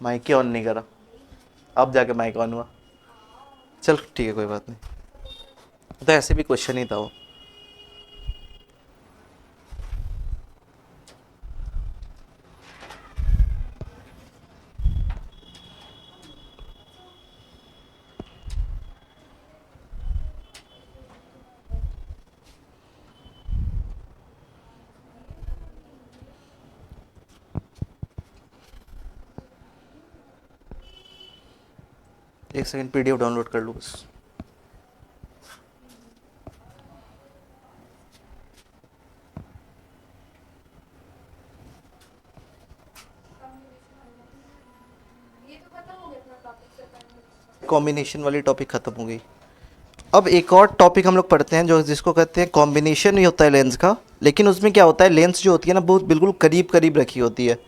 Mic he on नहीं करा, अब जाके माइक ऑन हुआ। चल ठीक है, कोई बात नहीं, तो ऐसे भी क्वेश्चन ही था वो। एक सेकंड, पीडीएफ डाउनलोड कर लूँ बस। कॉम्बिनेशन वाली टॉपिक खत्म हो गई। अब एक और टॉपिक हम लोग पढ़ते हैं जो जिसको कहते हैं कॉम्बिनेशन ही होता है लेंस का, लेकिन उसमें क्या होता है, लेंस जो होती है ना बहुत बिल्कुल करीब करीब रखी होती है।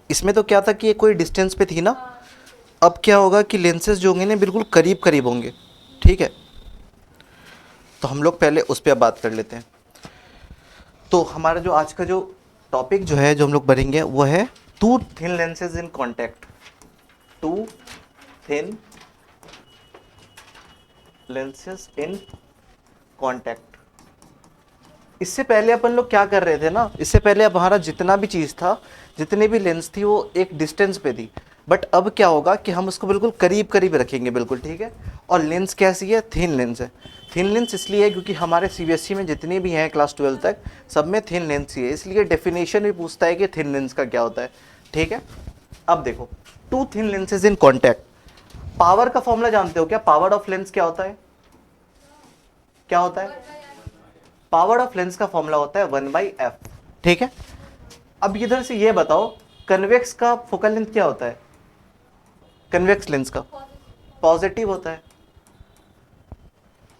इसमें तो क्या था कि ये कोई डिस्टेंस पे थी ना, अब क्या होगा कि लेंसेज जो होंगे ना बिल्कुल करीब करीब होंगे। ठीक है, तो हम लोग पहले उस पर बात कर लेते हैं। तो हमारा जो आज का जो टॉपिक जो है जो हम लोग पढ़ेंगे वो है two thin lenses in contact. Two thin lenses in contact. इससे पहले अपन लोग क्या कर रहे थे ना, इससे पहले अब हमारा जितना भी चीज़ था, जितनी भी लेंस थी वो एक डिस्टेंस पे थी। बट अब क्या होगा कि हम उसको बिल्कुल करीब करीब रखेंगे, बिल्कुल ठीक है। और लेंस कैसी है, थिन लेंस है। थिन लेंस इसलिए है क्योंकि हमारे सीबीएसई में जितने भी हैं क्लास 12 तक सब में थिन लेंस ही है, इसलिए डेफिनेशन भी पूछता है कि थिन लेंस का क्या होता है। ठीक है, अब देखो, two thin lenses in contact. Power का फॉर्मूला जानते हो क्या? पावर ऑफ लेंस क्या होता है? क्या होता है? पावर ऑफ लेंस का फॉर्मूला होता है 1/f। ठीक है, अब इधर से ये बताओ, कन्वेक्स का फोकल लेंथ क्या होता है? कन्वेक्स लेंस का पॉजिटिव होता है,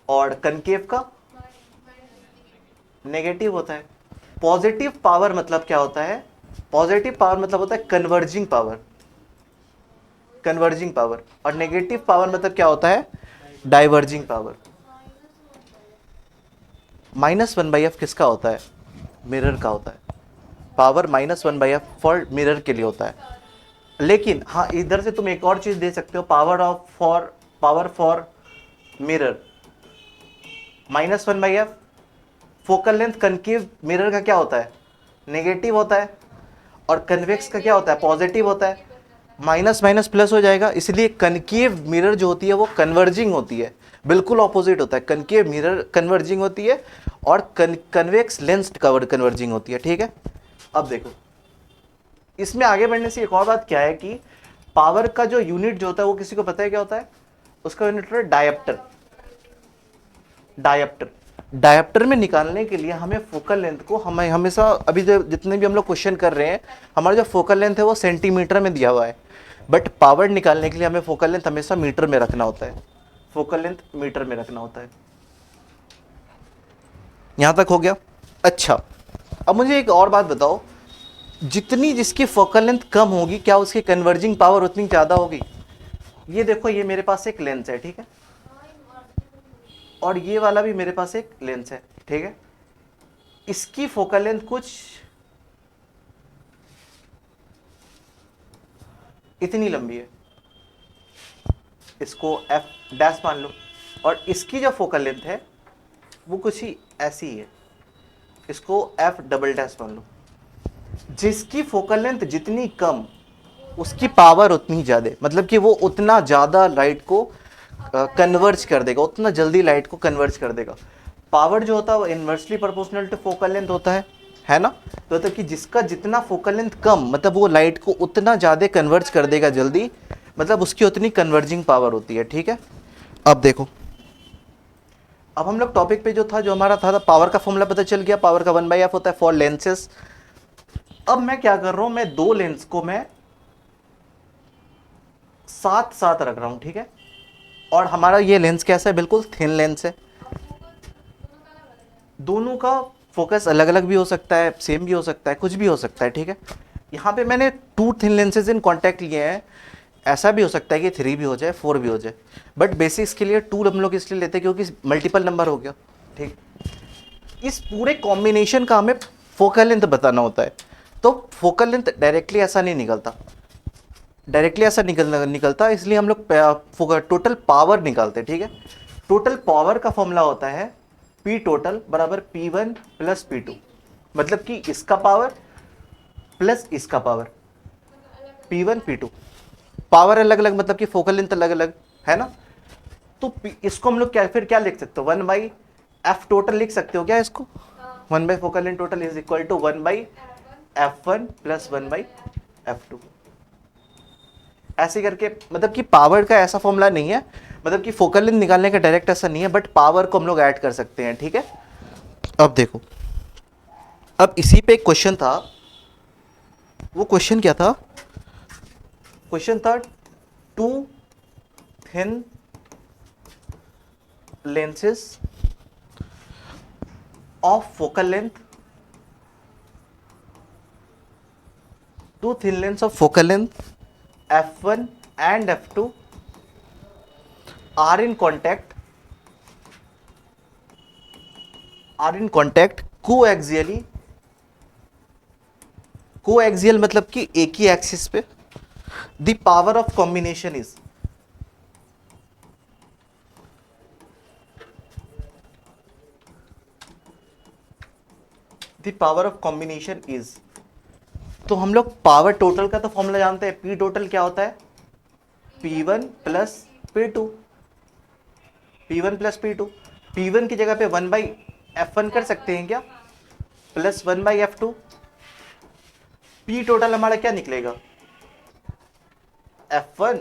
और कनकेव का नेगेटिव होता है। पॉजिटिव पावर मतलब क्या होता है? पॉजिटिव पावर मतलब होता है कन्वर्जिंग पावर, कन्वर्जिंग पावर। और नेगेटिव पावर मतलब क्या होता है? Diverging power. -1/f किसका होता है? मिरर का होता है। पावर -1/f फॉर मिरर के लिए होता है। लेकिन हाँ, इधर से तुम एक और चीज दे सकते हो, power for mirror -1/f। Focal length concave mirror का क्या होता है? नेगेटिव होता है। और कन्वेक्स का क्या होता है? पॉजिटिव होता है। माइनस माइनस प्लस हो जाएगा, इसलिए कनकेव मिरर जो होती है वो कन्वर्जिंग होती है, बिल्कुल ऑपोजिट होता है। कनकेव मिरर कन्वर्जिंग होती है और कन्वेक्स लेंस कन्वर्जिंग होती है। ठीक है, अब देखो, इसमें आगे बढ़ने से एक और बात क्या है कि पावर का जो यूनिट जो होता है वो किसी को पता है क्या होता है? उसका यूनिट होता है डायप्टर। डायप्टर, डायप्टर में निकालने के लिए हमें फोकल लेंथ को हमें हमेशा, अभी जो जितने भी हम लोग क्वेश्चन कर रहे हैं, हमारा जो फोकल लेंथ है वो सेंटीमीटर में दिया हुआ है। बट पावर निकालने के लिए हमें फोकल लेंथ हमेशा मीटर में रखना होता है। फोकल लेंथ मीटर में रखना होता है। यहां तक हो गया? अच्छा, अब मुझे एक और बात बताओ, जितनी जिसकी फोकल लेंथ कम होगी क्या उसकी कन्वर्जिंग पावर उतनी ज्यादा होगी? ये देखो, ये मेरे पास एक लेंस है, ठीक है, और ये वाला भी मेरे पास एक लेंस है, ठीक है। इसकी फोकल लेंथ कुछ इतनी लंबी है, इसको एफ डैश मान लो। और इसकी जो फोकल लेंथ है वो कुछ ही ऐसी ही है, इसको एफ डबल डैश मान लो। जिसकी फोकल लेंथ जितनी कम उसकी पावर उतनी ज़्यादा, मतलब कि वो उतना ज़्यादा लाइट को कन्वर्ज कर देगा, उतना जल्दी लाइट को कन्वर्ज कर देगा। पावर जो होता है वो inversely proportional to focal length होता है ना। तो होता है कि जिसका जितना फोकल लेंथ कम, मतलब वो लाइट को उतना ज़्यादा कन्वर्ज कर देगा जल्दी, मतलब उसकी उतनी कन्वर्जिंग पावर होती है। ठीक है, अब देखो, अब हम लोग टॉपिक पे जो था, जो हमारा था पावर का फॉर्मूला पता चल गया। पावर का 1/f होता है फॉर लेंसेस। अब मैं क्या कर रहा हूं, मैं दो लेंस को मैं साथ साथ रख रहा हूं, ठीक है। और हमारा ये लेंस कैसा है? बिल्कुल थिन लेंस है। दोनों का फोकस अलग अलग भी हो सकता है, सेम भी हो सकता है, कुछ भी हो सकता है, ठीक है। यहाँ पे मैंने two thin lenses in contact लिए हैं। ऐसा भी हो सकता है कि 3 भी हो जाए, 4 भी हो जाए, बट बेसिक्स के लिए 2 हम लोग इसलिए लेते हैं क्योंकि मल्टीपल नंबर हो गया, ठीक। इस पूरे कॉम्बिनेशन का हमें फोकल लेंथ बताना होता है। तो फोकल लेंथ डायरेक्टली ऐसा नहीं निकलता। डायरेक्टली ऐसा निकलता, इसलिए हम लोग टोटल पावर निकालते हैं, ठीक है। टोटल पावर का फॉर्मूला होता है पी टोटल बराबर P1 प्लस P2, मतलब कि इसका पावर प्लस इसका पावर, P1 P2। पावर अलग अलग मतलब कि फोकल लेंथ अलग अलग है ना। तो इसको हम लोग क्या फिर क्या लिख सकते हो, 1/f टोटल लिख सकते हो क्या इसको, 1 by focal length total is equal to 1/f1 plus 1/f2। ऐसे करके मतलब कि पावर का ऐसा फॉर्मूला नहीं है, मतलब कि फोकल लेंथ निकालने का डायरेक्ट ऐसा नहीं है, बट पावर को हम लोग ऐड कर सकते हैं, ठीक है। अब देखो, अब इसी पे एक क्वेश्चन था, वो क्वेश्चन क्या था, क्वेश्चन था two thin lenses of focal length, two thin lengths of focal length f1 and f2 are in contact coaxially, coaxial मतलब कि एक ही एक्सिस पे। The power of combination is, the power of combination is, तो हम लोग power total का तो formula जानते हैं, पी टोटल क्या होता है, P1 plus P2, P1 plus P2। P1 की जगह पे 1/f1 कर सकते हैं क्या, प्लस 1/f2। पी टोटल हमारा क्या निकलेगा, F1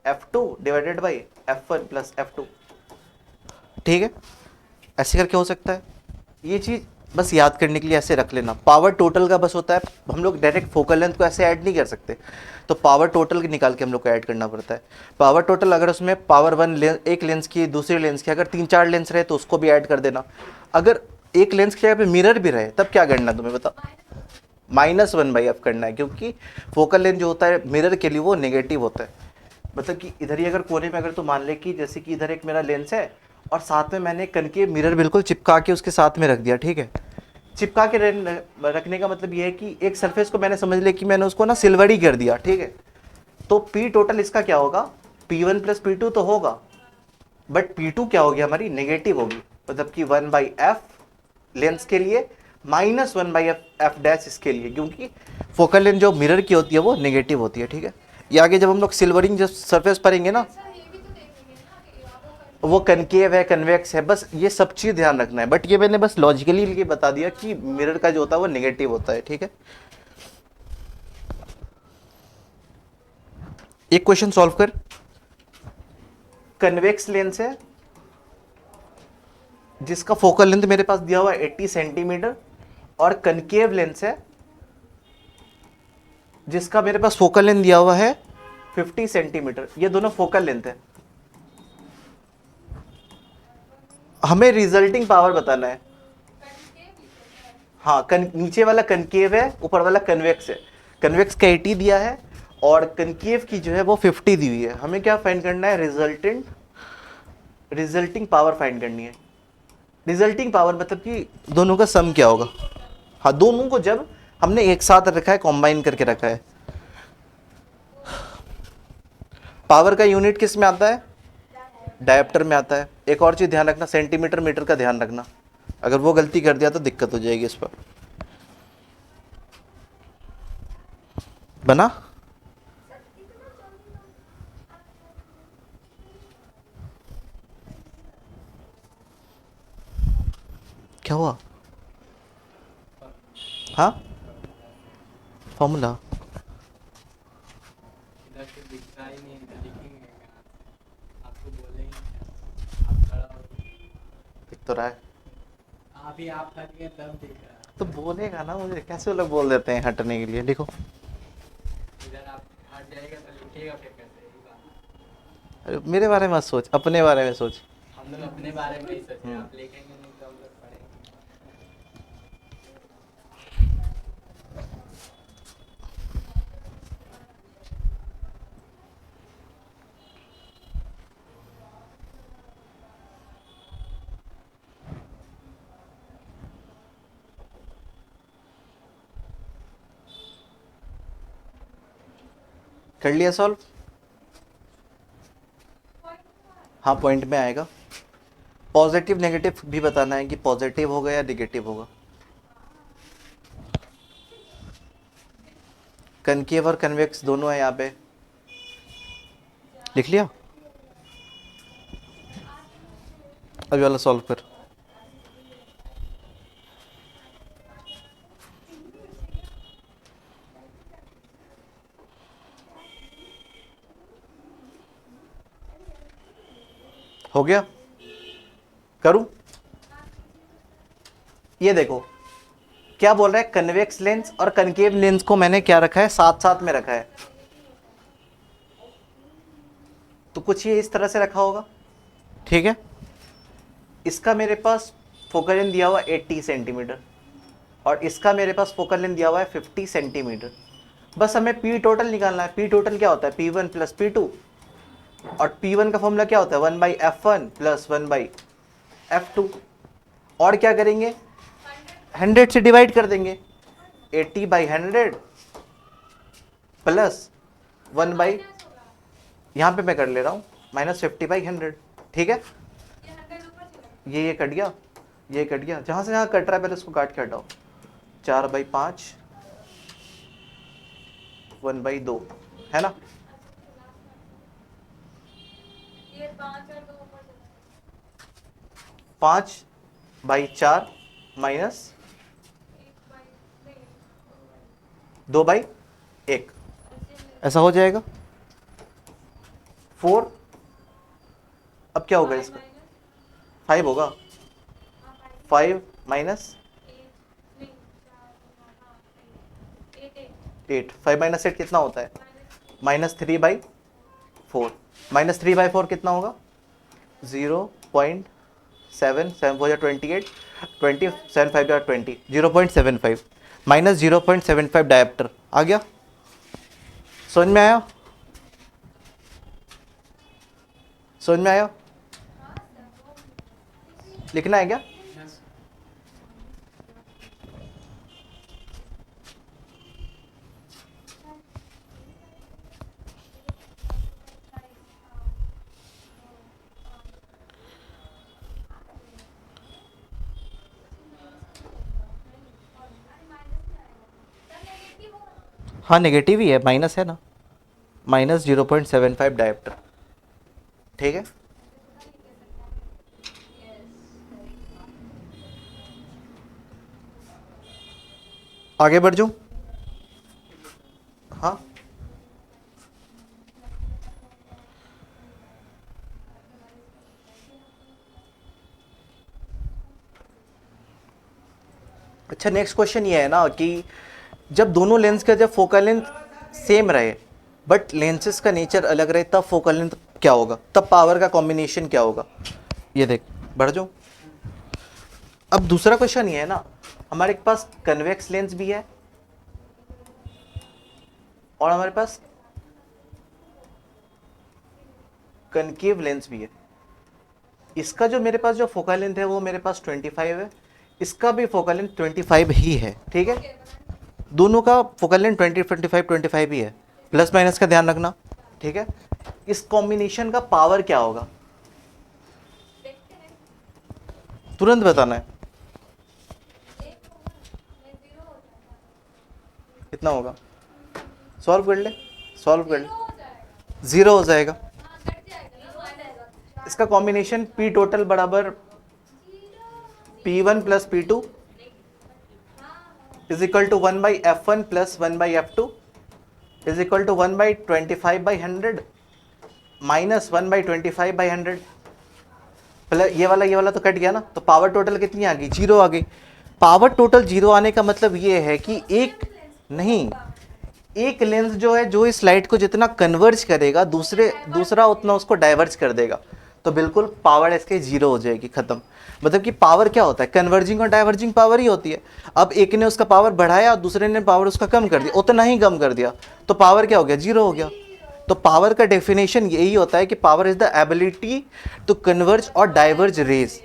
F2 divided by F1 plus F2, ठीक है। ऐसे करके हो सकता है, ये चीज बस याद करने के लिए ऐसे रख लेना। पावर टोटल का बस होता है, हम लोग डायरेक्ट फोकल लेंथ को ऐसे ऐड नहीं कर सकते, तो पावर टोटल निकाल के हम लोग को ऐड करना पड़ता है। पावर टोटल अगर उसमें पावर वन एक लेंस की दूसरी लेंस की अगर 3-4 लेंस रहे तो उसको भी ऐड कर देना। अगर एक लेंस की जगह पे मिरर भी रहे तब क्या करना है तुम्हें बताओ, -1/f करना है, क्योंकि फोकल लेंथ जो होता है मिरर के लिए वो नेगेटिव होता है। मतलब कि इधर ही अगर कोने में अगर तो मान ले कि जैसे कि इधर एक मेरा लेंस है और साथ में मैंने कनकेव मिरर बिल्कुल चिपका के उसके साथ में रख दिया, ठीक है। चिपका के रखने का मतलब ये है कि एक सरफेस को मैंने समझ लिया कि मैंने उसको ना सिल्वर ही कर दिया, ठीक है। तो पी टोटल इसका क्या होगा, P1 प्लस P2 तो होगा, बट P2 क्या होगी हमारी, नेगेटिव होगी, मतलब कि 1/f लेंस के लिए माइनस 1/f डैश इसके लिए, क्योंकि फोकल लेंथ जो मिरर की होती है वो नेगेटिव होती है, ठीक है। ये आगे जब हम लोग सिल्वरिंग जब सरफेस पढ़ेंगे ना, वो कनकेव है कन्वेक्स है, बस ये सब चीज ध्यान रखना है। बट ये मैंने बस लॉजिकली ये बता दिया कि मिरर का जो होता है वो नेगेटिव होता है, ठीक है। एक क्वेश्चन सॉल्व कर, कन्वेक्स लेंस है जिसका फोकल लेंथ मेरे पास दिया हुआ है 80 सेंटीमीटर, और कनकेव लेंस है जिसका मेरे पास फोकल लेंथ दिया हुआ है 50 सेंटीमीटर। ये दोनों फोकल लेंथ है, हमें रिजल्टिंग पावर बताना है। हाँ, नीचे वाला कनकेव है, ऊपर वाला कन्वेक्स है। कन्वेक्स का 80 दिया है और कनकेव की जो है वो 50 दी हुई है। हमें क्या फाइंड करना है, रिजल्टिंग पावर फाइंड करनी है। रिजल्टिंग पावर मतलब कि दोनों का सम क्या होगा। हाँ, दोनों को जब हमने एक साथ रखा है, कॉम्बाइन करके रखा है। पावर का यूनिट किस में आता है, डायप्टर में आता है। एक और चीज ध्यान रखना, सेंटीमीटर मीटर का ध्यान रखना, अगर वो गलती कर दिया तो दिक्कत हो जाएगी इस पर। बना, क्या हुआ, हाँ फॉर्मूला इधर से दिखता ही नहीं, इधर लिखेंगे क्या? आपको बोलेंगे क्या? आप खड़ा हो, दिख तो रहा है, अभी आप हट गए तब दिख रहा है। तो बोलेगा ना मुझे, कैसे वो लोग बोल देते हैं हटने के लिए। लिखो, इधर आप हट जाएगा तो लिखिएगा फिर कैसे, यही बात। अरे मेरे बारे में मत सोच, अपने बारे में सोच। हम लोग अपने बारे में ही सोचे, आप लिखेंगे नहीं तो हम लोग पढ़ेंगे। कर लिया सॉल्व? हाँ पॉइंट में आएगा। पॉजिटिव नेगेटिव भी बताना है कि पॉजिटिव होगा या नेगेटिव होगा। कनकेव और कन्वेक्स दोनों है यहाँ पे, लिख लिया? अभी वाला सॉल्व कर। हो गया? करूं? ये देखो क्या बोल रहा है, कन्वेक्स लेंस और कनकेव लेंस को मैंने क्या रखा है, साथ साथ में रखा है। तो कुछ ये इस तरह से रखा होगा, ठीक है। इसका मेरे पास फोकल लेंथ दिया हुआ 80 सेंटीमीटर और इसका मेरे पास फोकल लेंथ दिया हुआ है 50 सेंटीमीटर। बस हमें पी टोटल निकालना है। पी टोटल क्या होता है, P1 प्लस P2, और P1 का फॉर्मूला क्या होता है, 1/F1 प्लस 1/F2। और क्या करेंगे, 100 से डिवाइड कर देंगे, 80/100 प्लस 1 यहाँ पे मैं कर ले रहा हूँ -50/100, ठीक है। ये कट गया, ये कट गया, जहाँ से जहाँ कट रहा है पहले उसको काट के हटाओ। 4/5 1/2 है ना। ये 5 और 2 ऊपर 5/4 माइनस 2/1, ऐसा हो जाएगा 4। अब क्या होगा इसका, 5 होगा, 5 माइनस 8, 5 माइनस 8 कितना होता है, -3/4। -3/4 कितना होगा, 0.7 28, 20 7 5 20, 0.75 -0.75 डायप्टर आ गया। समझ में आया, समझ में आया? लिखना है क्या? हाँ नेगेटिव ही है, माइनस है ना, -0.75 डायप्टर, ठीक है। आगे बढ़ जाऊं? हाँ अच्छा, नेक्स्ट क्वेश्चन ये है ना कि जब दोनों लेंस का जब फोकल लेंथ सेम रहे बट लेंसेस का नेचर अलग रहे तब फोकल लेंथ क्या होगा, तब पावर का कॉम्बिनेशन क्या होगा। ये देख, बढ़ जाओ। अब दूसरा क्वेश्चन ये है ना, हमारे पास कन्वेक्स लेंस भी है और हमारे पास कनकेव लेंस भी है। इसका जो मेरे पास जो फोकल लेंथ है वो मेरे पास 25 है, इसका भी फोकल लेंथ 25 ही है, ठीक है। दोनों का फोकल लेंथ 25 ही है, प्लस माइनस का ध्यान रखना, ठीक है। इस कॉम्बिनेशन का पावर क्या होगा, तुरंत बताना है। कितना होगा, सॉल्व कर ले, सॉल्व कर ले, 0 हो जाएगा। इसका कॉम्बिनेशन P टोटल बराबर P1 plus P2 is equal to 1/F1 plus 1/F2 is equal to 1/25/100 minus 1/25/100 plus ये वाला तो कट गया ना, तो पावर टोटल कितनी आ गई, 0 आ गई। पावर टोटल 0 आने का मतलब ये है कि एक लेंस जो है जो इस लाइट को जितना कन्वर्ज करेगा दूसरा उतना उसको डाइवर्ज कर देगा, तो बिल्कुल पावर इसके 0 हो जाएगी, खत्म। मतलब कि पावर क्या होता है, कन्वर्जिंग और डाइवर्जिंग पावर ही होती है। अब एक ने उसका पावर बढ़ाया और दूसरे ने पावर उसका कम कर दिया, उतना ही कम कर दिया, तो पावर क्या हो गया, 0 हो गया। तो पावर का डेफिनेशन यही होता है कि power is the ability to converge और डाइवर्ज रेज,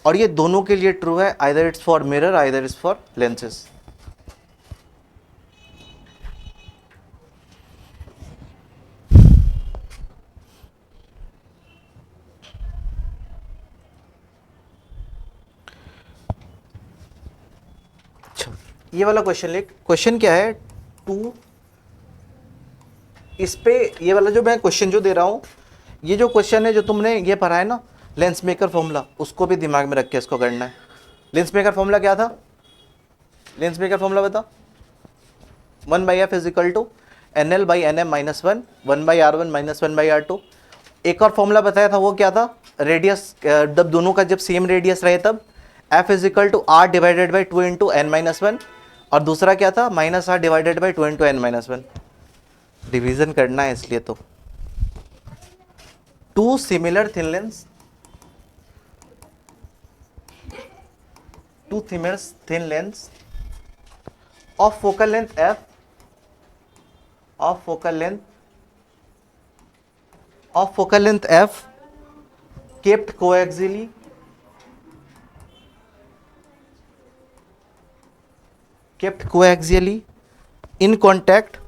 और ये दोनों के लिए ट्रू है, either it's for mirror either it's for lenses. ये वाला क्वेश्चन लिख। क्वेश्चन क्या है, टू, इस पे ये वाला जो मैं क्वेश्चन जो दे रहा हूँ, ये जो क्वेश्चन है जो तुमने ये पढ़ा है ना लेंस मेकर फॉर्मूला, उसको भी दिमाग में रख के इसको करना है। लेंस मेकर फॉर्मूला क्या था? लेंस मेकर फॉर्मूला बता। 1/f is equal to NL by NM minus 1, 1/R1 minus 1/R2। एक और फॉर्मूला बताया था, वो क्या था? रेडियस, जब दोनों का जब सेम रेडियस रहे तब f is equal to R divided by 2 into n minus 1, और दूसरा क्या था? Minus R divided by 2 into n minus 1। Division करना है इसलिए तो। Two similar thin lens, two thin lens of focal length f, of focal length f kept coaxially in contact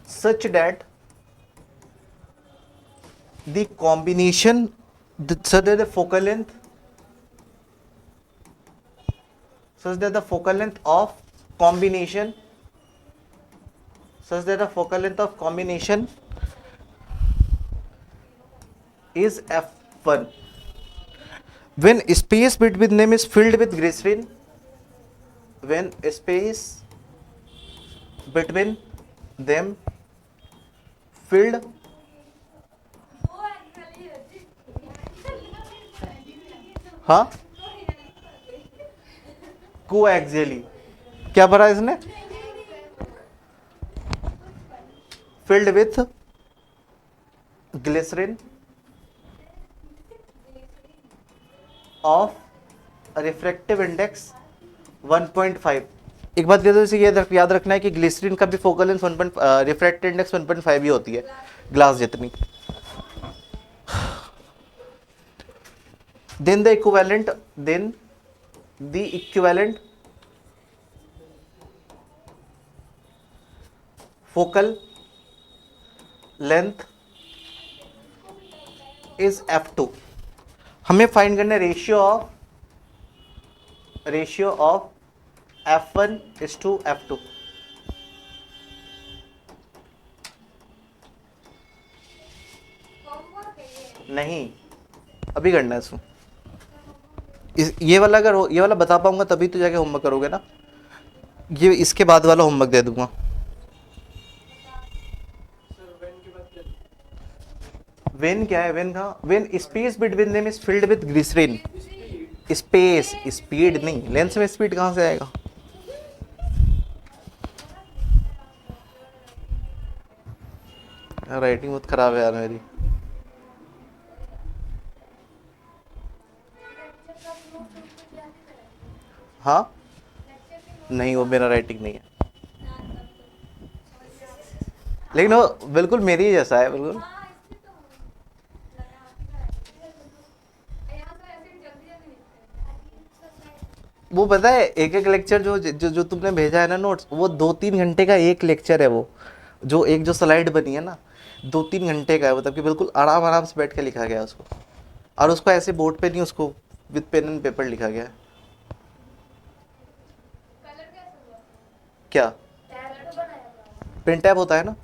such that the combination, such that the focal length of combination is f1 when space between them is filled with glycerin, when space between them filled हाँ कोएक्सियली, क्या भरा इसने? Filled with glycerine of refractive index 1.5। एक बात इसे याद रखना है कि ग्लिसरीन का भी फोकल लेंथ रिफ्रैक्टिव इंडेक्स 1.5 ही होती है, ग्लास जितनी। then the equivalent focal length is f2। हमें फाइंड करना है ratio of f1 is to f2। नहीं, अभी करना है इसको। ये वाला अगर ये वाला बता पाऊंगा तभी तो जाके होमवर्क करोगे ना, ये इसके बाद वाला होमवर्क दे दूंगा। वेन क्या है? वेन कहाँ? When space between them is filled with glycerine. Space, speed नहीं, लेंस में स्पीड कहाँ से आएगा? राइटिंग बहुत खराब है यार मेरी। हाँ नहीं, वो मेरा राइटिंग नहीं है, लेकिन वो बिल्कुल मेरी ही जैसा है, बिल्कुल। वो पता है एक एक लेक्चर जो तुमने भेजा है ना नोट्स, वो 2-3 घंटे का एक लेक्चर है। वो जो स्लाइड बनी है ना 2-3 घंटे का है, मतलब कि बिल्कुल आराम से बैठ के लिखा गया उसको, और उसको ऐसे बोर्ड पे नहीं, उसको विद पेन एंड पेपर लिखा गया है। क्या पेन टैब होता है ना,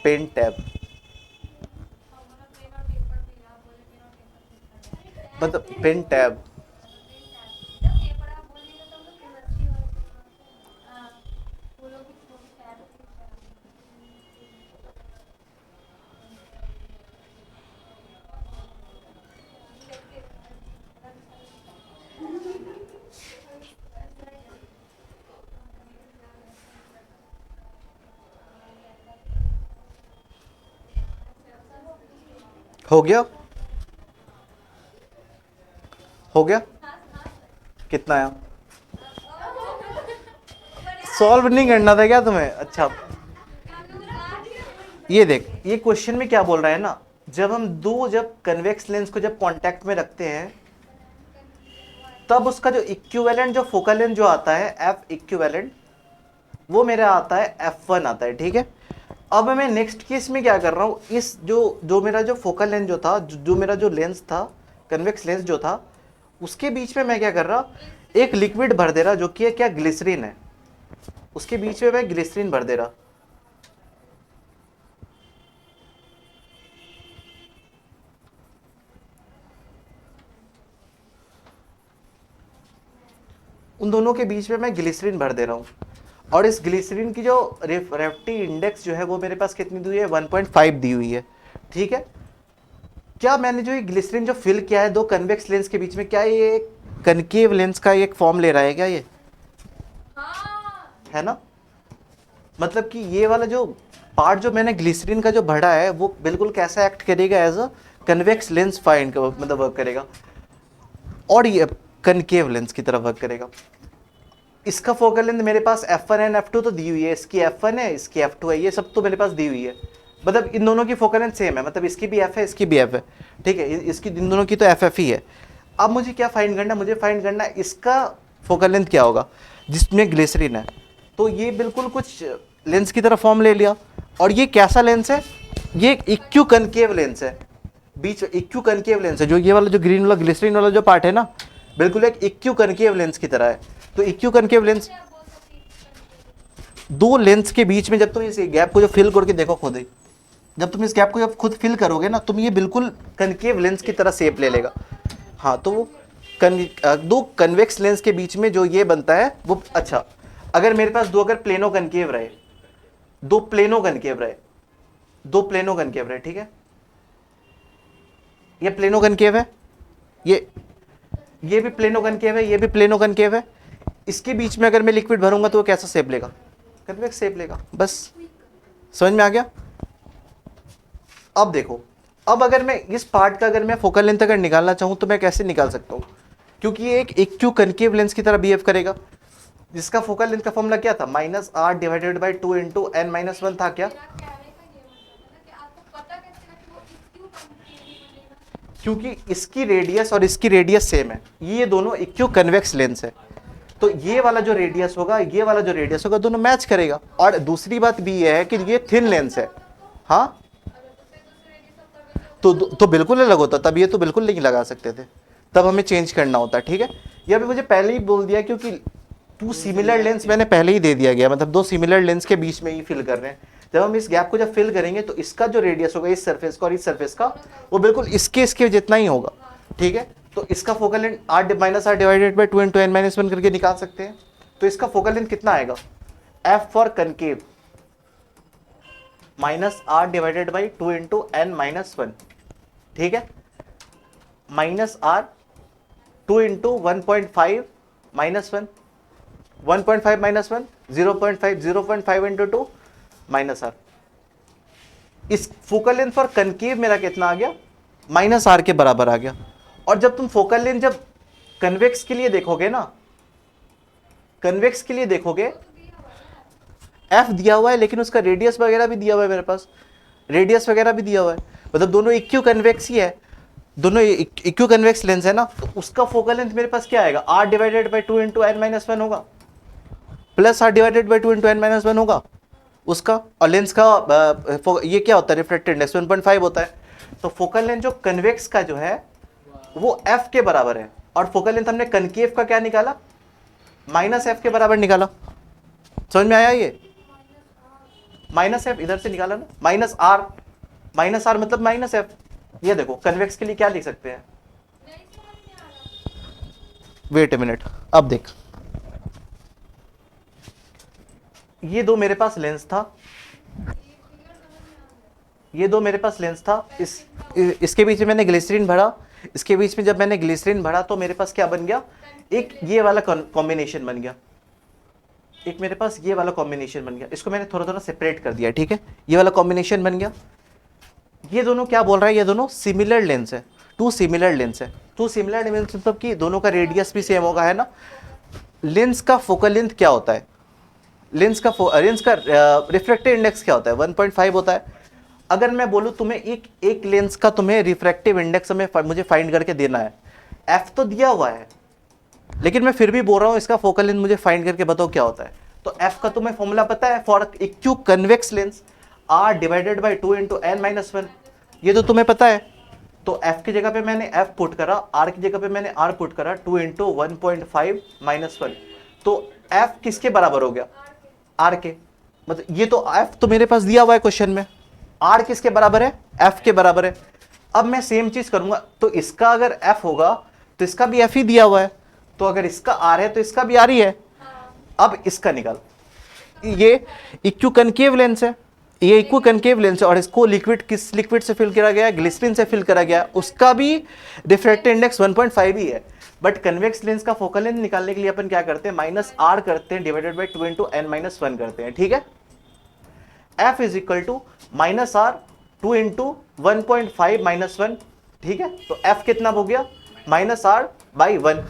पेन टैब मतलब पेन टैब। हो गया कितना आया? सॉल्व नहीं करना था क्या तुम्हें? अच्छा, ये देख, ये क्वेश्चन में क्या बोल रहा है ना, जब कन्वेक्स लेंस को जब कांटेक्ट में रखते हैं तब उसका जो इक्विवेलेंट जो फोकल लेंथ जो आता है एफ इक्विवेलेंट, वो मेरा आता है f1 आता है, ठीक है। अब मैं नेक्स्ट केस में क्या कर रहा हूँ, इस जो मेरा जो फोकल लेंथ जो था, जो मेरा जो लेंस था, कन्वेक्स लेंस जो था, उसके बीच में मैं क्या कर रहा, एक लिक्विड भर दे रहा जो कि क्या ग्लिसरीन है, उसके बीच में मैं ग्लिसरीन भर दे रहा। उन दोनों के बीच में मैं ग्लिसरीन भर दे रहा हूँ, और इस ग्लिसरीन की जो रिफ्रैक्टिव इंडेक्स जो है वो मेरे पास कितनी दी हुई है, 1.5 दी हुई है। ठीक है, क्या मैंने जो ये ग्लिसरीन जो फिल किया है दो कन्वेक्स लेंस के बीच में, क्या ये कनकेव लेंस का एक फॉर्म ले रहा है क्या, ये हाँ है ना? मतलब कि ये वाला जो पार्ट जो मैंने ग्लिसरीन का जो भरा है वो बिल्कुल कैसा एक्ट करेगा, as a convex lens find मतलब वर्क करेगा, और ये कनकेव लेंस की तरफ वर्क करेगा। इसका फोकल लेंथ मेरे पास f1 एंड f2 तो दी हुई है, इसकी f1 है, इसकी f2 है, ये सब तो मेरे पास दी हुई है। मतलब इन दोनों की फोकल लेंथ सेम है, मतलब इसकी भी f है, इसकी भी f है। ठीक है, इसकी इन दोनों की तो f ही है। अब मुझे क्या फाइंड करना, मुझे फाइंड करना है इसका फोकल लेंथ क्या होगा जिसमें ग्लिसरीन है। तो ये बिल्कुल कुछ लेंस की तरह फॉर्म ले लिया, और ये कैसा लेंस है, ये इक्यू कनकेव लेंस है, बीच इक्यू कनकेव लेंस है। जो ये वाला जो ग्रीन वाला ग्लिसरीन वाला जो पार्ट है ना, बिल्कुल एक इक्यू कनकेव लेंस की तरह है। तो इक्यू कनकेव लेंस, क्या बोल सकती है? दो लेंस के बीच में जब तुम इस गैप को जो फिल करके देखो खुद ही, जब तुम इस गैप को जब खुद फिल करोगे ना, तुम ये बिल्कुल कनकेव लेंस की तरह शेप ले लेगा। हाँ, तो वो दो कन्वेक्स लेंस के बीच में जो ये बनता है वो, अच्छा अगर मेरे पास दो अगर प्लेनो कनकेव रहे, दो प्लेनो कनकेव रहे, दो प्लेनो कनकेव रहे, ठीक है, ये प्लेनो कनकेव है, ये भी प्लेनो कनकेव है, ये भी प्लेनो कनकेव है। इसके बीच में अगर मैं लिक्विड भरूंगा तो वो कैसा शेप लेगा, कन्वेक्स शेप लेगा। बस समझ में आ गया? अब देखो, अब अगर मैं इस पार्ट का अगर मैं फोकल लेंथ अगर निकालना चाहूं तो मैं कैसे निकाल सकता हूं, क्योंकि ये एक इक्यू कनकेव लेंस की तरह बिहेव करेगा, जिसका फोकल लेंथ का फॉर्मूला क्या था, -r/2 इंटू n-1 था क्या? मेरा कहने का ये मतलब है ना कि आपको पता कैसे लगा कि वो क्यों कंप्लीटली बनेगा? क्योंकि इसकी रेडियस और इसकी रेडियस सेम है, ये दोनों इक्यू कन्वेक्स लेंस है, तो ये वाला जो रेडियस होगा, ये वाला जो रेडियस होगा, दोनों मैच करेगा। और दूसरी बात भी ये है कि ये थिन लेंस है। हाँ, अगर दूसरे रेडियस ऑफ कर्वेचर तो बिल्कुल अलग होता, तब ये तो बिल्कुल नहीं लगा सकते थे, तब हमें चेंज करना होता। ठीक है, ये अभी मुझे पहले ही बोल दिया, क्योंकि टू सिमिलर लेंस मैंने पहले ही दे दिया गया, मतलब दो सिमिलर लेंस के बीच में ही फिल कर रहे हैं। जब हम इस गैप को जब फिल करेंगे तो इसका जो रेडियस होगा इस सरफेस का और इस सरफेस का, वो बिल्कुल इसके जितना ही होगा। ठीक है, तो इसका focal length r-r/2 into n-1 करके निकाल सकते हैं। तो इसका फोकल लेंथ कितना आएगा, f for concave -r/2 into n-1, ठीक है, -r 2 इंटू 1.5 -1, 1.5 -1 0.5, 0.5 इंटू 2 -r। इस फोकल लेंथ फॉर कनकेव मेरा कितना आ गया, -r के बराबर आ गया। और जब तुम फोकल लेंथ जब कन्वेक्स के लिए देखोगे ना, कन्वेक्स के लिए देखोगे, f दिया हुआ है, लेकिन उसका रेडियस वगैरह भी दिया हुआ है, मेरे पास रेडियस वगैरह भी दिया हुआ है, मतलब दोनों इक्यू कन्वेक्स ही है, दोनों इक्यू कन्वेक्स लेंस है ना, तो उसका फोकल लेंथ मेरे पास क्या आएगा, r/2 इंटू n-1 होगा, प्लस r/2 इंटू n-1 होगा उसका। और लेंस का ये क्या होता है, रिफ्रैक्टिव इंडेक्स 1.5 होता है। तो फोकल लेंथ जो कन्वेक्स का जो है वो f के बराबर है, और फोकल लेंथ हमने कनकेव का क्या निकाला, -f के बराबर निकाला। समझ में आया? ये -f इधर से निकाला ना, -r मतलब -f। ये देखो कन्वेक्स के लिए क्या लिख सकते हैं, नहीं समझ में आ रहा। वेट ए मिनट, अब देख, ये दो मेरे पास लेंस था, ये दो मेरे पास लेंस था, इसके बीच में मैंने ग्लिसरीन भरा, इसके बीच में जब मैंने ग्लिसरीन भरा तो मेरे पास क्या बन गया, एक ये वाला कॉम्बिनेशन बन गया, एक मेरे पास ये वाला कॉम्बिनेशन बन गया। इसको मैंने थोड़ा थोड़ा सेपरेट कर दिया, ठीक है, ये वाला कॉम्बिनेशन बन गया। ये दोनों क्या बोल रहा है, ये दोनों सिमिलर लेंस है, टू सिमिलर लेंस है। टू सिमिलर लेंस मतलब कि दोनों का रेडियस भी सेम होगा, है ना। लेंस का फोकल लेंथ क्या होता है, लेंस का रिफ्रैक्टिव इंडेक्स क्या होता है, 1.5 होता है। अगर मैं बोलूँ तुम्हें एक लेंस का तुम्हें रिफ्रैक्टिव इंडेक्स मुझे फाइंड करके देना है, f तो दिया हुआ है, लेकिन मैं फिर भी बोल रहा हूँ इसका फोकल लेंथ मुझे फाइंड करके बताओ क्या होता है। तो f का तुम्हें फॉर्मूला पता है, for equi convex lens r divided by 2 into N minus one, ये तो तुम्हें पता है। तो f की जगह पे मैंने f पुट करा, r की जगह पे मैंने r पुट करा, 2 इंटू 1.5 माइनस वन, तो f किसके बराबर हो गया, r के। मतलब ये तो f तो मेरे पास दिया हुआ है क्वेश्चन में, r किसके बराबर है, f के बराबर है। अब मैं सेम चीज करूंगा, तो इसका अगर f होगा तो इसका भी f ही दिया हुआ है, तो अगर इसका r है तो इसका भी r ही है। अब इसका निकाल, ये इक्यू कनकेव लेंस है, ये इक्वो कनकेव लेंस है, और इसको लिक्विड किस लिक्विड से फिल करा गया है, ग्लिसरीन से फिल करा गया है, उसका भी डिफ्रैक्टिव इंडेक्स 1.5 ही है। बट कन्वेक्स लेंस का फोकल लेंथ निकालने के लिए अपन क्या करते हैं, माइनस आर करते हैं divided by 2 into N minus one करते हैं, ठीक है। F is equal to minus R 2 into 1.5 minus one, ठीक है। तो एफ कितना हो गया, माइनस आर बाई वन।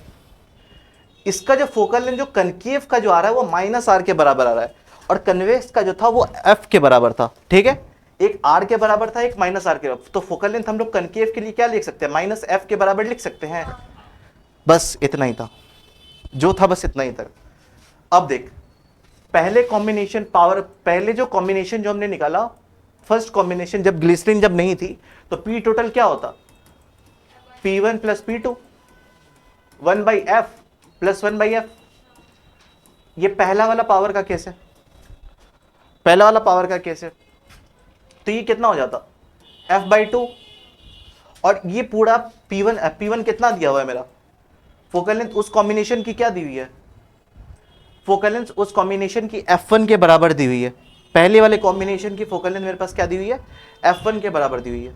इसका जो फोकल लेंथ जो कनकेव का जो आ रहा है वो माइनस आर के बराबर आ रहा है, और कन्वेक्स का जो था वो एफ के बराबर था, ठीक है। एक आर के बराबर था, एक माइनस आर के बराबर। तो फोकल लेंथ हम लोग कनकेव के लिए क्या लिख सकते हैं, माइनस एफ के बराबर लिख सकते हैं। बस इतना ही था, जो था बस इतना ही था। अब देख, पहले कॉम्बिनेशन पावर, पहले जो कॉम्बिनेशन जो हमने निकाला, फर्स्ट कॉम्बिनेशन जब ग्लिसरीन जब नहीं थी, तो पी टोटल क्या होता, P1 plus P2 1 by F plus 1 by F. ये पहला वाला पावर का केस है, पहला वाला पावर का केस है। तो ये कितना हो जाता, f बाई टू, और ये पूरा P1 कितना दिया हुआ है मेरा, फोकल लेंथ उस कॉम्बिनेशन की क्या दी हुई है, फोकल लेंथ उस कॉम्बिनेशन की F1 के बराबर दी हुई है। पहले वाले कॉम्बिनेशन की फोकल लेंथ मेरे पास क्या दी हुई है, F1 के बराबर दी हुई है।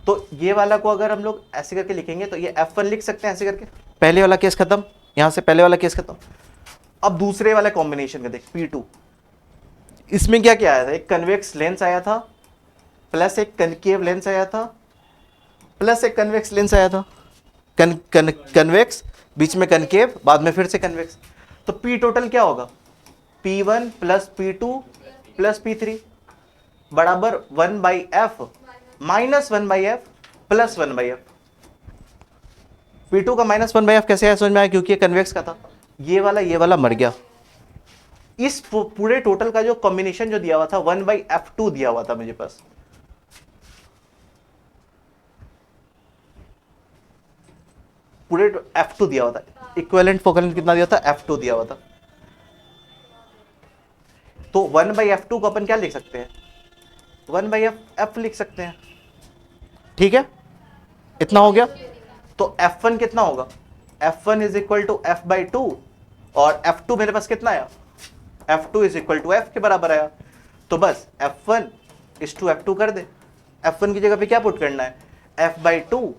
तो ये वाला को अगर हम लोग ऐसे करके लिखेंगे तो ये F1 लिख सकते हैं ऐसे करके, पहले वाला केस खत्म, यहां से पहले वाला केस खत्म। अब दूसरे वाले कॉम्बिनेशन का देख, P2, इसमें क्या क्या आया था, एक कन्वेक्स लेंस आया था, प्लस एक कनकेव लेंस आया था, प्लस एक कन्वेक्स लेंस आया था। कन्वेक्स, बीच में कनकेव, बाद में फिर से कन्वेक्स। तो P टोटल क्या होगा, P1 plus P2 plus P3 बराबर 1 by F minus 1 by F plus 1 by F. P2 का माइनस 1 बाई एफ कैसे आया समझ में आया, क्योंकि ये कन्वेक्स का था। ये वाला मर गया। इस पूरे टोटल का जो कॉम्बिनेशन जो दिया हुआ था 1 बाई एफ टू दिया हुआ था मेरे पास। पूरे F2 दिया हुआ था, इक्विवेलेंट फोकल लेंथ कितना दिया था, F2 दिया हुआ था। तो 1 बाई F2 को अपन क्या लिख सकते हैं, 1 बाई एफ लिख सकते हैं, ठीक है। इतना हो गया। तो F1 कितना होगा, F1 is equal to F by two, और F2 मेरे पास कितना आया, F2 is equal to F के बराबर आया। तो बस F1 इज टू F2 कर दे, F1 की जगह पे क्या पुट करना है, F by two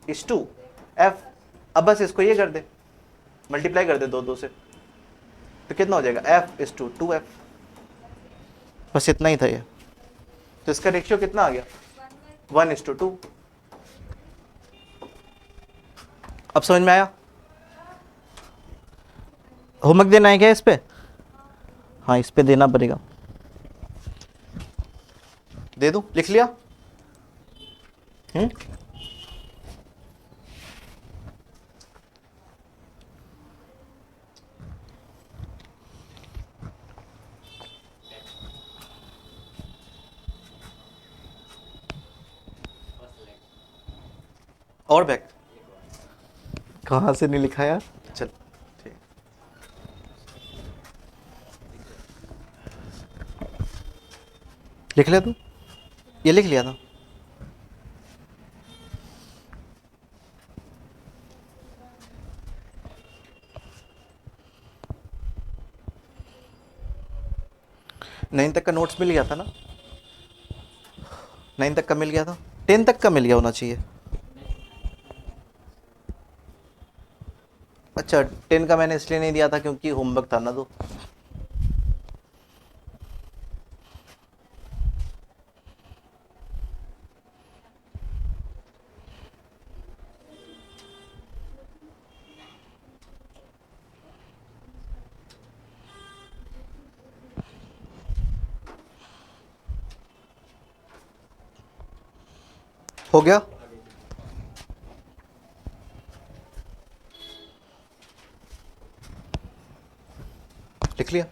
is two F. अब बस इसको ये कर दे, मल्टीप्लाई कर दे दो से, तो कितना हो जाएगा, F is to two F. बस इतना ही था ये। तो इसका रेशियो कितना आ गया, 1:2। अब समझ में आया। होमवर्क देना है क्या इस पे, हाँ इस पे देना पड़ेगा, दे दूं, लिख लिया। और बैक कहाँ से नहीं लिखा यार, चल ठीक। लिख लिया तू, ये लिख लिया था। नाइन तक का नोट्स मिल गया था ना, 9 तक का मिल गया था, 10 तक का मिल गया होना चाहिए। अच्छा 10 का मैंने इसलिए नहीं दिया था क्योंकि होमवर्क था ना, तो हो गया। लिख लिया।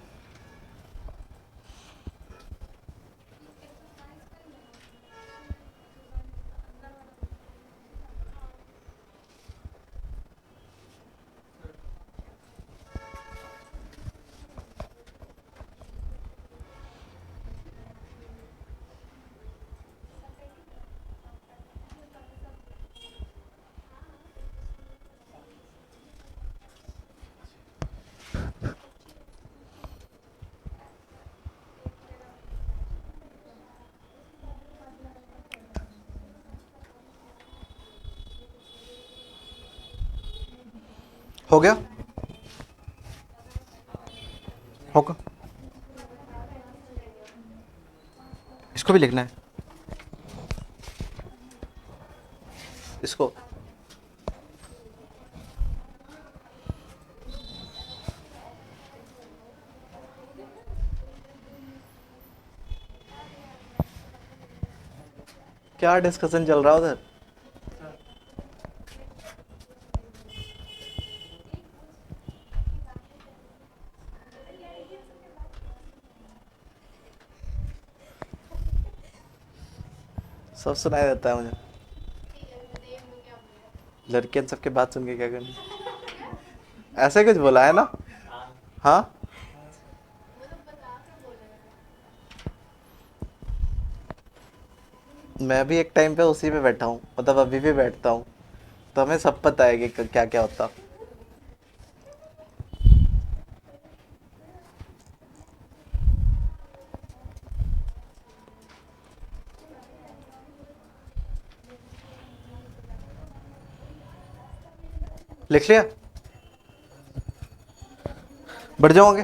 हो गया? होगा? इसको भी लिखना है, इसको। क्या डिस्कशन चल रहा है उधर? सब सुनाई देता है मुझे। लड़कियां सबके बात सुन के क्या करनी? ऐसे कुछ बोला है ना? हाँ, मैं भी एक टाइम पे उसी पे बैठा हूँ, मतलब अभी भी बैठता हूँ, तो हमें सब पता है कि क्या क्या होता। लिख लिया? बढ़ जाओगे?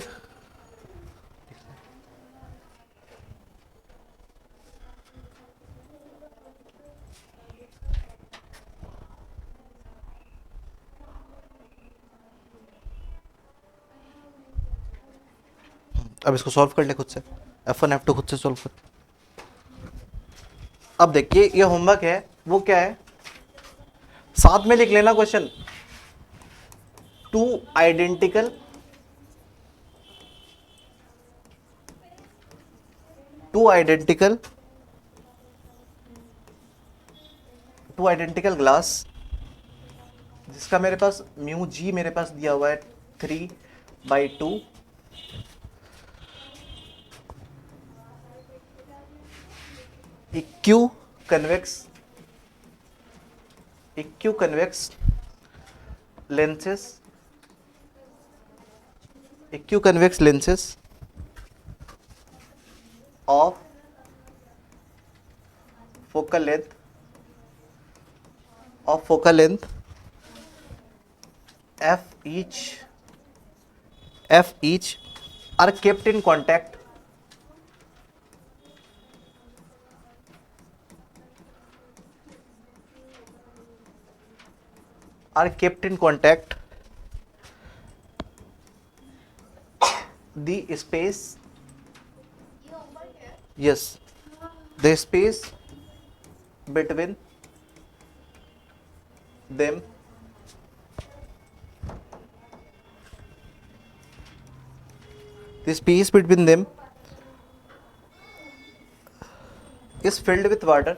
अब इसको सॉल्व कर ले खुद से, F1 F2 खुद से सॉल्व कर। अब देखिए ये होमवर्क है, वो क्या है, साथ में लिख लेना question. Two identical two identical two identical glass, जिसका मेरे पास म्यू जी मेरे पास दिया हुआ है 3/2, इक्यू convex lenses of focal length f each are kept in contact the space, yes, the space between them is filled with water,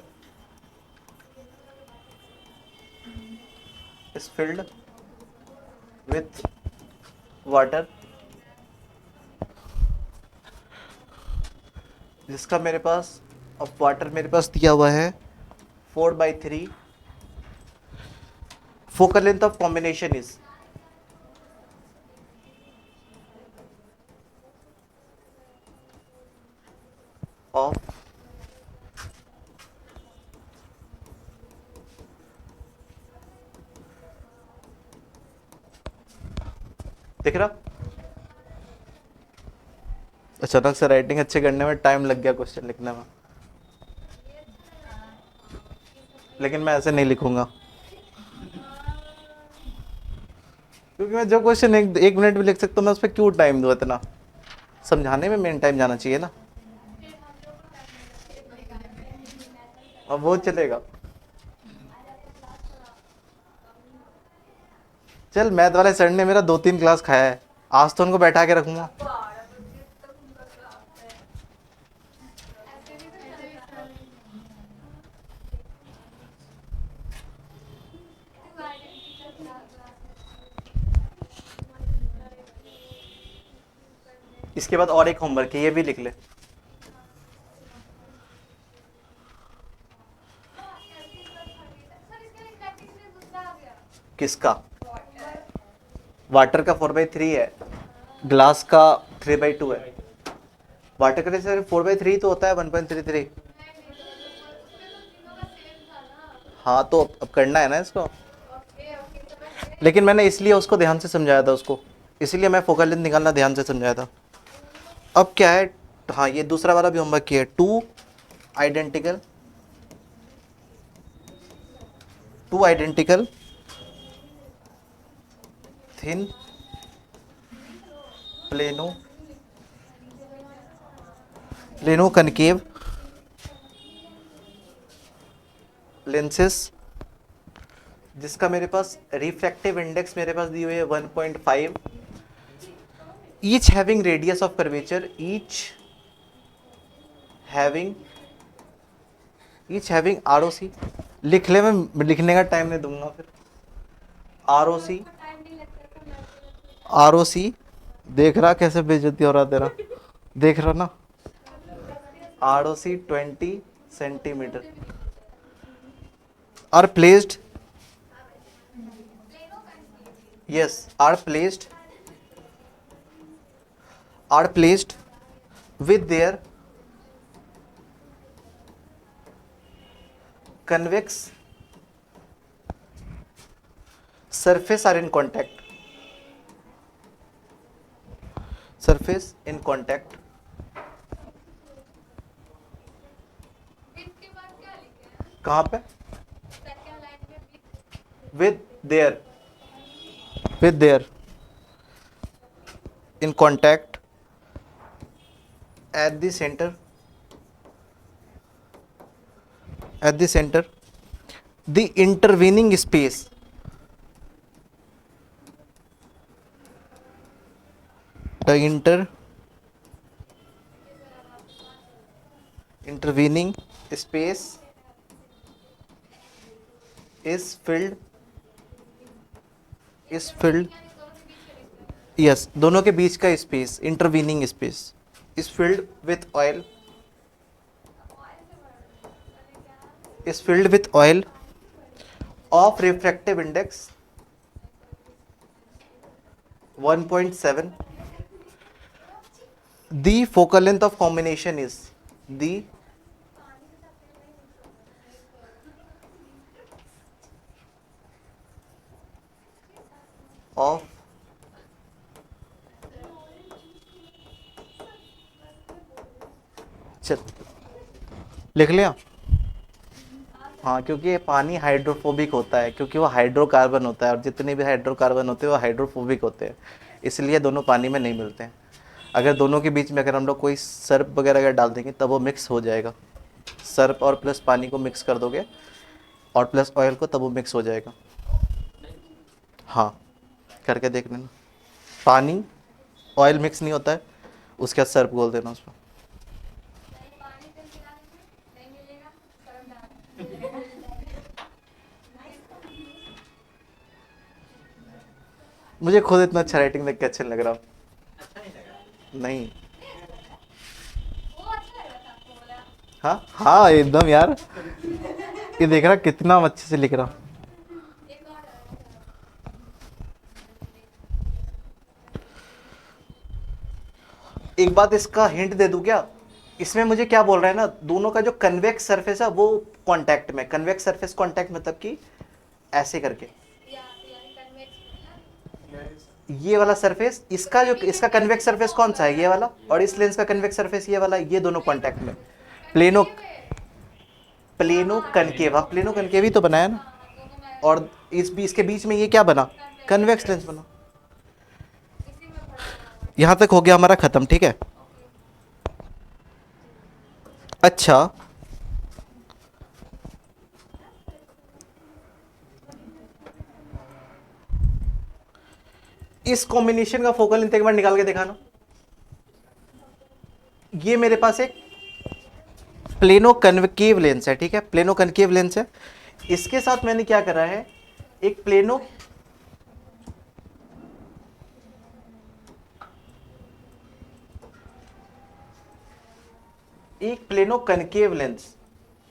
जिसका मेरे पास अब water मेरे पास दिया हुआ है 4/3, focal length of combination is of दिख रहा? अचानक से राइटिंग अच्छे करने में टाइम लग गया क्वेश्चन लिखने में, लेकिन मैं ऐसे नहीं लिखूंगा, क्योंकि मैं जो क्वेश्चन एक मिनट में लिख सकता हूँ, मैं उस पर क्यों टाइम दूँ इतना? समझाने में मेन टाइम जाना चाहिए ना। अब वो चलेगा। चल, मैथ वाले सर ने मेरा 2-3 क्लास खाया है, आज तो उनको बैठा के रखूंगा। इसके बाद और एक होमवर्क है, ये भी लिख ले। किसका? वाटर का 4/3 है, ग्लास का 3/2 है। वाटर का जैसे 4/3 तो होता है 1.33। हाँ तो अब करना है ना इसको, लेकिन मैंने इसलिए उसको ध्यान से समझाया था उसको, इसलिए मैं फोकल लेंथ निकालना ध्यान से समझाया था। अब क्या है, हाँ ये दूसरा वाला भी होमवर्क किया है। Two identical thin plano concave lenses, जिसका मेरे पास रिफ्रैक्टिव इंडेक्स मेरे पास दी हुई है 1.5, each having radius of curvature, each having ROC. लिख ले, मैं लिखने का टाइम नहीं दूंगा फिर। आरओसी, टाइम नहीं लगता तो मैं आरओसी, देख रहा कैसे बेइज्जती हो रहा तेरा, देख रहा ना। ROC 20 centimetre are placed, yes, are placed with their convex surface are in contact, surface in contact with के बाद क्या लिखे हैं? कहाँ पे, सेकंड लाइन में with with their in contact at the center the intervening space intervening space is filled yes, दोनों के बीच का space, intervening space is filled with oil of refractive index 1.7, the focal length of combination is the of चल लिख लिया। हाँ, क्योंकि ये पानी हाइड्रोफोबिक होता है, क्योंकि वो हाइड्रोकार्बन होता है, और जितने भी हाइड्रोकार्बन होते हैं वो हाइड्रोफोबिक होते हैं, इसलिए दोनों पानी में नहीं मिलते हैं। अगर दोनों के बीच में अगर हम लोग कोई सर्फ वगैरह अगर डाल देंगे तब वो मिक्स हो जाएगा, सर्फ और प्लस पानी को मिक्स कर दोगे और प्लस ऑयल को, तब वो मिक्स हो जाएगा। हाँ, करके देख लेना। पानी ऑयल मिक्स नहीं होता है, उसके बाद सर्फ घोल देना उसमें। पानी से मिला नहीं मिलेगा, गरम डाल। मुझे खुद इतना अच्छा राइटिंग देख के अच्छा नहीं लग रहा। अच्छा नहीं लगा? नहीं, वो अच्छा लगा था आपको बोला। हाँ हाँ एकदम यार, ये देख रहा कितना अच्छे से लिख रहा। एक और एक बात इसका हिंट दे दूं क्या, इसमें मुझे क्या बोल रहा है ना, दोनों का जो कन्वेक्स सरफेस है वो कांटेक्ट में, कन्वेक्स सरफेस कांटेक्ट मतलब कि ऐसे करके, या कन्वेक्स ये वाला सरफेस, इसका जो इसका कन्वेक्स सरफेस कौन सा है, ये वाला, और इस लेंस का कन्वेक्स सरफेस ये वाला, ये दोनों कांटेक्ट में। प्लेनो कनकेव, हाँ प्लेनो कनकेव ही तो बनाया ना, और इसके बीच में ये क्या बना, कन्वेक्स लेंस बना। इसी में पढ़ा हुआ है। यहां तक हो गया हमारा खत्म, ठीक है। अच्छा, इस कॉम्बिनेशन का फोकल लेंथ एक बार निकाल के दिखाना। ये मेरे पास एक प्लेनो कनकेव लेंस है, ठीक है, प्लेनो कनकेव लेंस है। इसके साथ मैंने क्या करा है, एक प्लेनो कनकेव लेंस,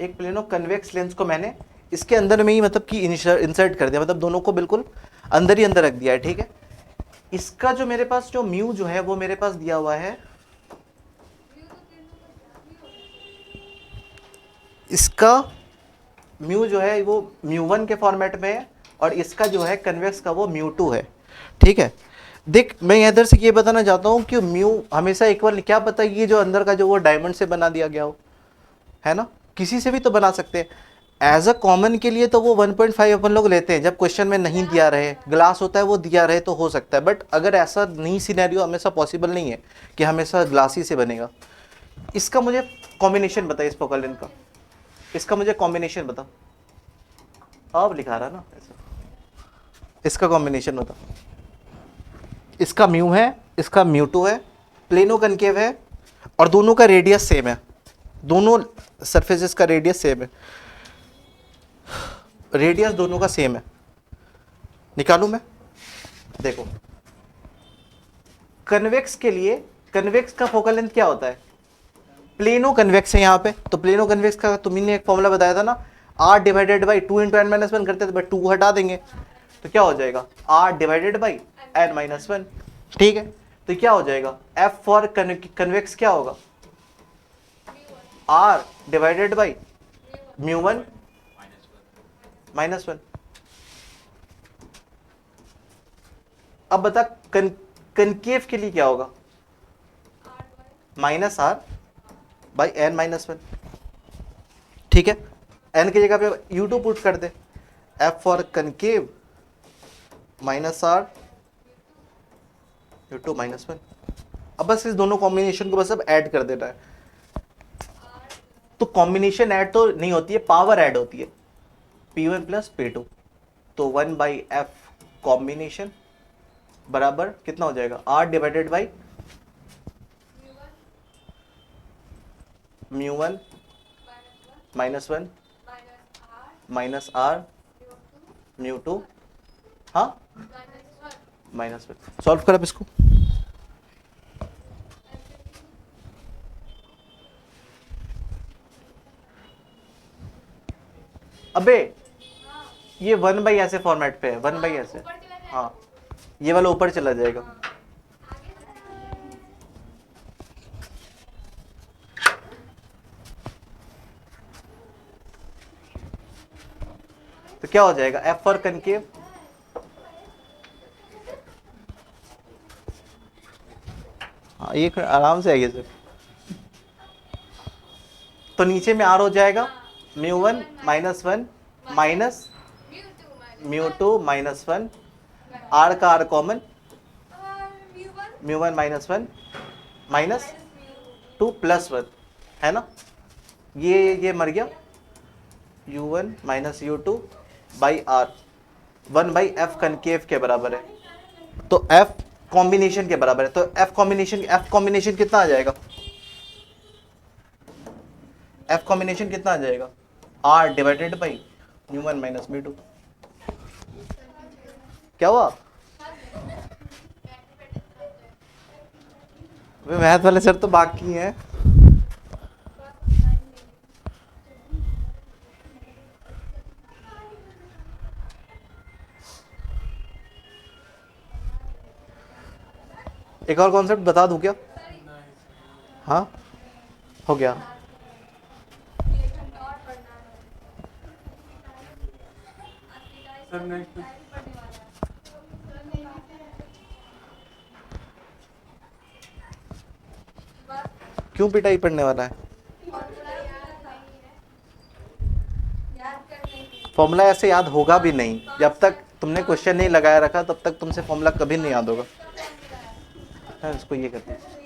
एक प्लेनो कन्वेक्स लेंस को मैंने इसके अंदर में ही मतलब कि इंसर्ट कर दिया, मतलब दोनों को बिल्कुल अंदर ही अंदर रख दिया है, ठीक है। इसका जो मेरे पास जो म्यू जो है वो मेरे पास दिया हुआ है, इसका म्यू जो है वो म्यू 1 के फॉर्मेट में है, और इसका जो है कन्वेक्स का वो μ2 है, ठीक है। देख मैं इधर से ये बताना चाहता हूँ कि म्यू हमेशा इक्वल, क्या पता ये जो अंदर का जो वो डायमंड से बना दिया गया हो, है ना, किसी से भी तो बना सकते हैं। एज अ कॉमन के लिए तो वो 1.5 अपन लोग लेते हैं जब क्वेश्चन में नहीं दिया रहे, ग्लास होता है वो दिया रहे तो हो सकता है, बट अगर ऐसा नहीं सिनेरियो हमेशा पॉसिबल नहीं है कि हमेशा ग्लास ही से बनेगा। इसका मुझे कॉम्बिनेशन बता, इस पोकलिन का, इसका मुझे कॉम्बिनेशन बता। अब लिखा रहा ना ऐसा, इसका कॉम्बिनेशन बता। इसका म्यू है, इसका μ2 है, प्लेनो कनकेव है और दोनों का रेडियस सेम है, दोनों सरफेसेस का रेडियस सेम है, रेडियस दोनों का सेम है। निकालूं मैं, देखो कन्वेक्स के लिए, कन्वेक्स का फोकल लेंथ क्या होता है, प्लेनो कन्वेक्स है यहाँ पे, तो प्लेनो कन्वेक्स का तुम्ही ने एक फॉर्मूला बताया था ना, r divided by 2 into n-1 करते थे, बट 2 हटा देंगे तो क्या हो जाएगा r डिवाइडेड बाई n-1, ठीक है। तो क्या हो जाएगा f फॉर कन्वेक्स क्या होगा, r डिवाइडेड बाई μ1 -1। अब बता कनकेव के लिए क्या होगा, -r बाई n-1, ठीक है। n की जगह पे u2 पुट कर दे, f for concave -r u2 -1। अब बस इस दोनों कॉम्बिनेशन को बस अब ऐड कर देना है। तो कॉम्बिनेशन ऐड तो नहीं होती है, पावर ऐड होती है, P1 प्लस P2। तो 1/f कॉम्बिनेशन बराबर कितना हो जाएगा, r divided by μ1 -1 minus r μ2, हाँ -1। सॉल्व कर अब इसको। अबे ये 1/, ऐसे फॉर्मेट पे है 1/, ऐसे, हाँ ये वाला ऊपर चला जाएगा। तो क्या हो जाएगा f फॉर कनकेव, हाँ ये आराम से आएगी सर। तो नीचे में r हो जाएगा μ1 -1 माइनस μ2 -1, r का r कॉमन, μ1 -1 माइनस 2 +1, है ना, ये मर गया, u1 minus u2 by r, 1/f concave के बराबर है, तो f कॉम्बिनेशन के बराबर है। तो f कॉम्बिनेशन कितना आ जाएगा, f कॉम्बिनेशन कितना आ जाएगा, r डिवाइडेड बाई μ1 माइनस μ2। क्या हुआ, मैथ वाले सर तो बाकी हैं। एक और कॉन्सेप्ट बता दूं क्या, हाँ हो गया। सर नेक्स्ट क्यों पिटाई पड़ने वाला है, फॉर्मूला ऐसे याद होगा भी नहीं, जब तक तुमने क्वेश्चन नहीं लगाया रखा तब तक तुमसे फॉर्मूला कभी नहीं याद होगा। इसको ये करते हैं।